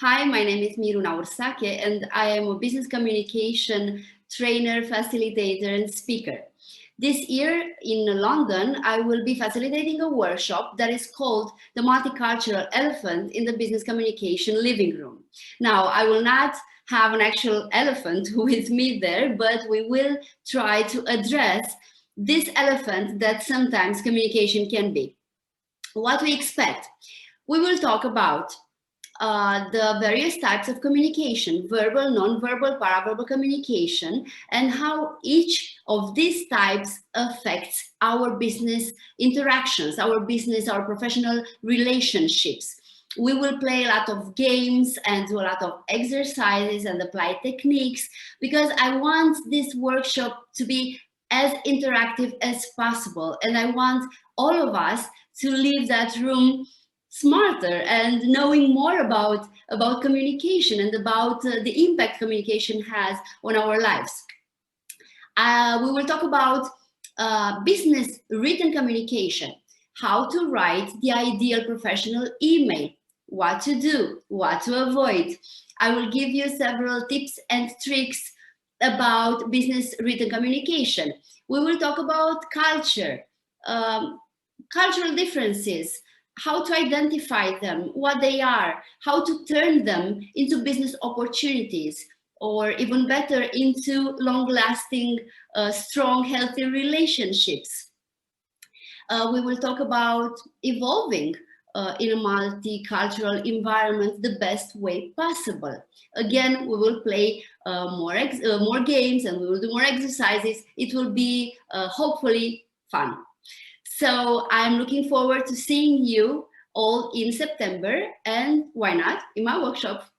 Hi, my name is Miruna Ursache, and I am a business communication trainer, facilitator, and speaker. This year in London, I will be facilitating a workshop that is called the Multicultural Elephant in the Business Communication Living Room. Now, I will not have an actual elephant with me there, but we will try to address this elephant that sometimes communication can be. What we expect. We will talk about the various types of communication, verbal, non-verbal, paraverbal communication, and how each of these types affects our business interactions, our professional relationships. We will play a lot of games and do a lot of exercises and apply techniques because I want this workshop to be as interactive as possible. And I want all of us to leave that room smarter and knowing more about communication and about the impact communication has on our lives. We will talk about business written communication, how to write the ideal professional email, what to do, what to avoid. I will give you several tips and tricks about business written communication. We will talk about culture, cultural differences, how to identify them, what they are, how to turn them into business opportunities, or even better, into long-lasting, strong, healthy relationships. We will talk about evolving in a multicultural environment the best way possible. Again, we will play more games and we will do more exercises. It will be hopefully fun. So I'm looking forward to seeing you all in September, and why not in my workshop.